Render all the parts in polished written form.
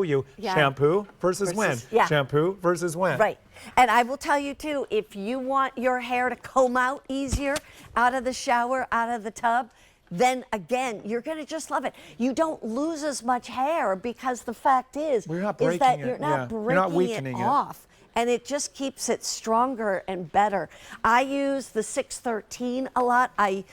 show you shampoo versus WEN, shampoo versus WEN. Right. And I will tell you too, if you want your hair to comb out easier out of the shower, out of the tub, then again, you're going to just love it. You don't lose as much hair because the fact is you're not breaking it off. And it just keeps it stronger and better. I use the 613 a lot. I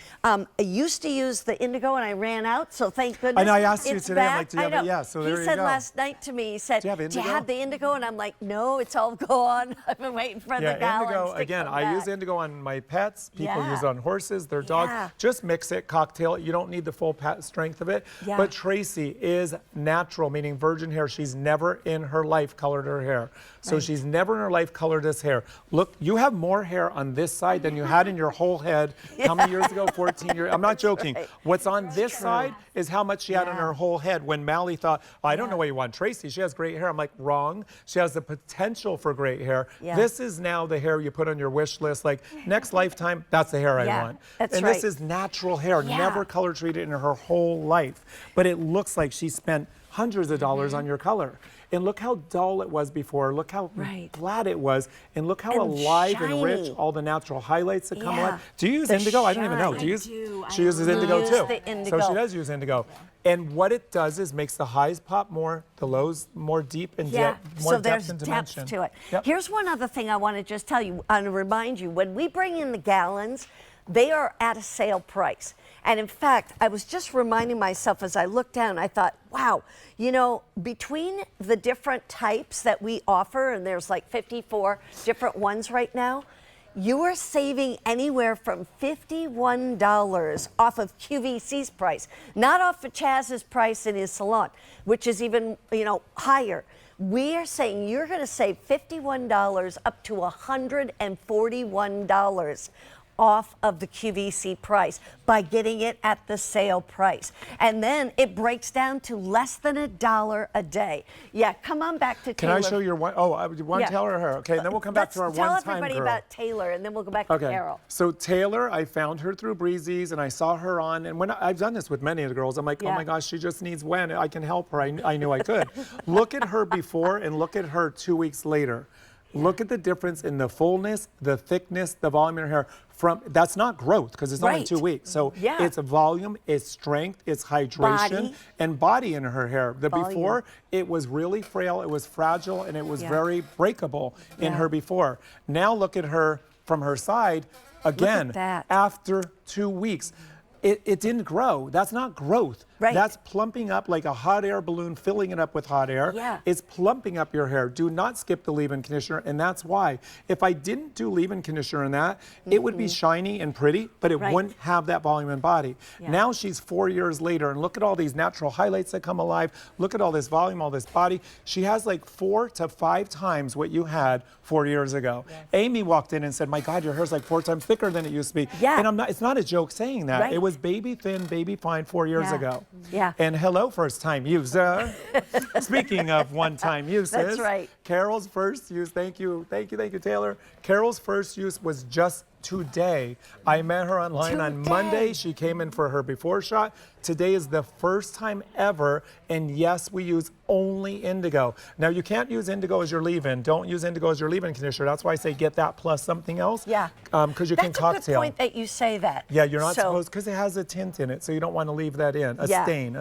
used to use the Indigo and I ran out, so thank goodness. And I asked you it's today, back. I'm like, do you have it? Yeah, so there you go. He said last night to me, he said, do you have the Indigo? And I'm like, no, it's all gone. I've been waiting for the gallons Indigo, to again, come I back. use Indigo on my pets. People use it on horses, their dogs. Just mix it, cocktail it. You don't need the full strength of it. But Tracy is natural, meaning virgin hair. She's never in her life colored her hair. So she's never in her life colored this hair. Look, you have more hair on this side than you had in your whole head. How many years ago? 14 years. I'm not joking. What's on this side is how much she had on her whole head. When Mally thought, oh, I don't know why you want Tracy. She has great hair. I'm like, wrong. She has the potential for great hair. This is now the hair you put on your wish list. Like, next lifetime, that's the hair I want. And this is natural hair, never color treated in her whole life. But it looks like she spent hundreds of dollars on your color. And look how dull it was before. Look how flat it was. And look how alive and rich all the natural highlights that come alive. Do you use Indigo? I don't even know. Do you use? She uses Indigo too. So she does use Indigo. And what it does is makes the highs pop more, the lows more deep and more depth and dimension. To it. Here's one other thing I want to just tell you and remind you. When we bring in the gallons, they are at a sale price. And in fact, I was just reminding myself as I looked down, I thought, wow, you know, between the different types that we offer, and there's like 54 different ones right now, you are saving anywhere from $51 off of QVC's price, not off of Chaz's price in his salon, which is even, you know, higher. We are saying you're going to save $51 up to $141 off of the QVC price by getting it at the sale price. And then it breaks down to less than $1 a day. Yeah, come on back to Taylor. Can I show your one? Oh, one Taylor or her? Okay, and then we'll come back to our one-time girl. Tell everybody about Taylor, and then we'll go back to Carol. So Taylor, I found her through Breezy's, and I saw her on, and when I've done this with many of the girls, I'm like, oh my gosh, she just needs WEN. I can help her. I knew I could. Look at her before and look at her 2 weeks later. Look at the difference in the fullness, the thickness, the volume in her hair. That's not growth because it's only 2 weeks. So it's volume, it's strength, it's hydration, and body in her hair. The before, it was really frail, it was fragile, and it was very breakable in her before. Now look at her from her side, again, after 2 weeks. It didn't grow. That's not growth. That's plumping up like a hot air balloon, filling it up with hot air. It's plumping up your hair. Do not skip the leave-in conditioner, and that's why. If I didn't do leave-in conditioner in that, it would be shiny and pretty, but it wouldn't have that volume and body. Now she's 4 years later, and look at all these natural highlights that come alive. Look at all this volume, all this body. She has like 4 to 5 times what you had 4 years ago. Amy walked in and said, my God, your hair's like 4 times thicker than it used to be. And it's not a joke saying that. It was baby thin, baby fine 4 years ago. And hello, first-time user. Speaking of one-time uses. That's right. Carol's first use, thank you, Taylor. Carol's first use was just today. I met her online on Monday. She came in for her before shot. Today is the first time ever, and yes, we use only Indigo. Now, you can't use Indigo as your leave-in. Don't use Indigo as your leave-in conditioner. That's why I say get that plus something else. Because you can cocktail. That's a good point that you say that. Yeah, you're not supposed, because it has a tint in it, so you don't want to leave that in. A stain.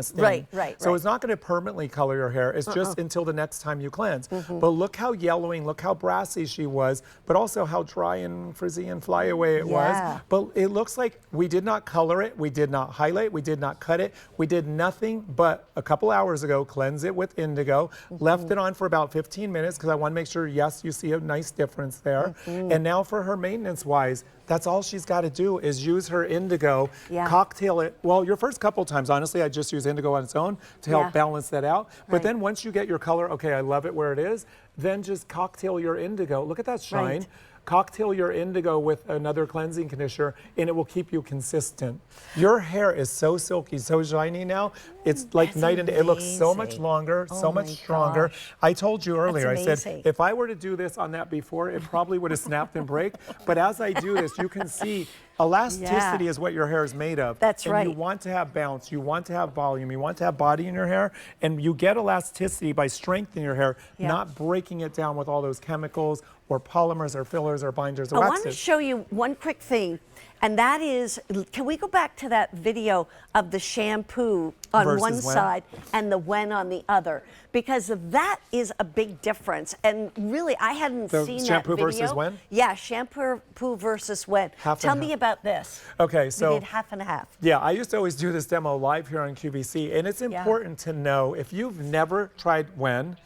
So it's not going to permanently color your hair. It's just until the next time you cleanse. But look how yellowing, look how brassy she was, but also how dry and frizzy and flyaway it was. But it looks like we did not color it, we did not highlight, we did not cut it. We did nothing but a couple hours ago cleanse it with Indigo, left it on for about 15 minutes because I want to make sure, yes, you see a nice difference there. And now for her maintenance-wise, that's all she's got to do is use her Indigo, cocktail it. Well, your first couple times, honestly, I just use Indigo on its own to help balance that out. But then once you get your color, okay, I love it where it is, then just cocktail your Indigo. Look at that shine. Cocktail your Indigo with another cleansing conditioner, and it will keep you consistent. Your hair is so silky, so shiny now. It's like That's night and day. It looks so much amazing. longer, Oh so much my stronger. gosh. I told you earlier, I said, amazing. if I were to do this on that before, it probably would have snapped and break. But as I do this, you can see elasticity Yeah. is what your hair is made of. That's and right. You want to have bounce, you want to have volume, you want to have body in your hair, and you get elasticity by strengthening your hair, Yeah. not breaking it down with all those chemicals or polymers or fillers or binders or I waxes. want to show you one quick thing, and that is, can we go back to that video of the shampoo on Versus one WEN? side and the WEN on the other? Because that is a big difference. And really, I hadn't The seen shampoo that video. versus WEN? Yeah, shampoo versus WEN. Half Tell and me half. about this. Okay, so We did half and half. yeah, I used to always do this demo live here on QVC, and it's important to know if you've never tried WEN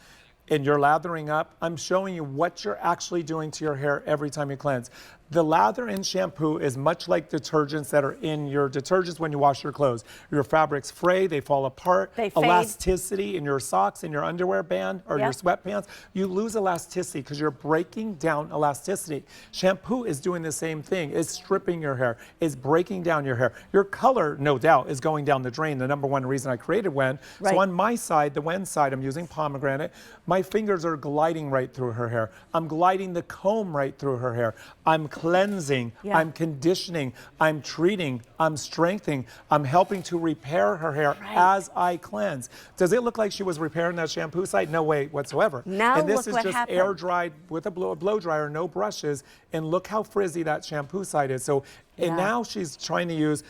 and you're lathering up, I'm showing you what you're actually doing to your hair every time you cleanse. The lather in shampoo is much like detergents that are in your detergents when you wash your clothes. Your fabrics fray, they fall apart. They fade. Elasticity in your socks, in your underwear band, or Yeah. your sweatpants, you lose elasticity because you're breaking down elasticity. Shampoo is doing the same thing. It's stripping your hair. It's breaking down your hair. Your color, no doubt, is going down the drain. The number one reason I created WEN. Right. So on my side, the WEN side, I'm using pomegranate. My fingers are gliding right through her hair. I'm gliding the comb right through her hair. I'm cleansing, Yeah. I'm conditioning, I'm treating, I'm strengthening, I'm helping to repair her hair as I cleanse. Does it look like she was repairing that shampoo side? No way whatsoever. Now and this look is what just happened. air dried with a blow dryer, no brushes, and look how frizzy that shampoo side is. So, Yeah. and now she's trying to use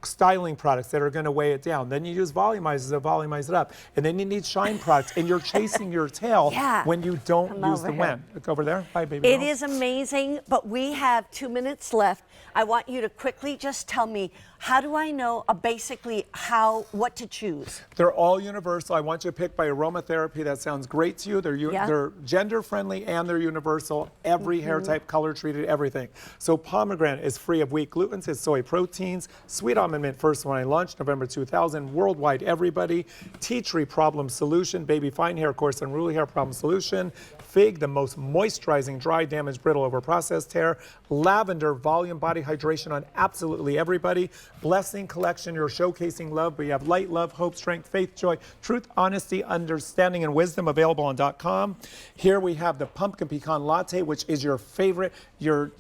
styling products that are going to weigh it down. Then you use volumizers to volumize it up. And then you need shine products, and you're chasing your tail Yeah. when you don't Come use over the here. WEN. Look over there. Hi, baby. It doll. is amazing, but we have 2 minutes left. I want you to quickly just tell me, how do I know basically what to choose? They're all universal. I want you to pick by aromatherapy. That sounds great to you. Yeah. They're gender friendly and they're universal. Every hair type, color treated, everything. So pomegranate is free of wheat glutens, it's soy proteins. Sweet almond mint, first one I launched, November 2000. Worldwide, everybody. Tea tree problem solution. Baby fine hair, coarse unruly hair problem solution. Fig, the most moisturizing, dry, damaged, brittle, over processed hair. Lavender, volume, body hydration on absolutely everybody. Blessing collection, you're showcasing love, but you have light, love, hope, strength, faith, joy, truth, honesty, understanding, and wisdom, available on .com. Here we have the pumpkin pecan latte, which is your favorite. Your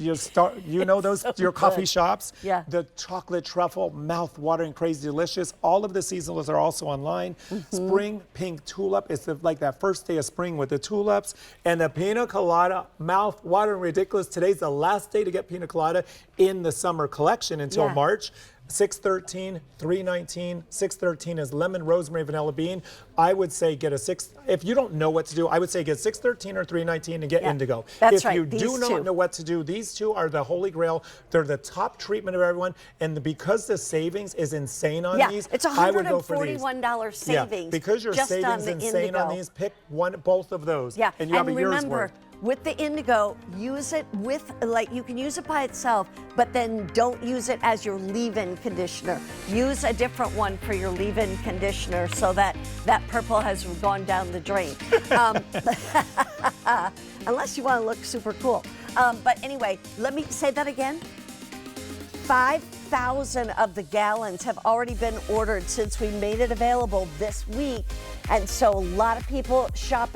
coffee shops. Yeah. The chocolate truffle, mouth-watering, crazy delicious. All of the seasonals are also online. Spring pink tulip is like that first day of spring with the tulips. And the pina colada, mouth-watering, ridiculous. Today's the last day to get pina colada in the summer collection until Yeah. March. 613, 319, 613 is lemon, rosemary, vanilla bean. I would say get a if you don't know what to do, I would say get 613 or 319 and get Yeah, Indigo. that's if right, you these do not two. know what to do, these two are the holy grail. They're the top treatment of everyone. And because the savings is insane on Yeah, these, it's I would go for these. $141 savings. Yeah, because your just on savings the insane on Indigo. these, pick both of those. Yeah, and you have a year's remember, worth. with the Indigo, use it with, you can use it by itself, but then don't use it as your leave-in conditioner. Use a different one for your leave-in conditioner so that purple has gone down the drain. Unless you want to look super cool. But anyway, let me say that again. 5,000 of the gallons have already been ordered since we made it available this week. And so a lot of people shopping.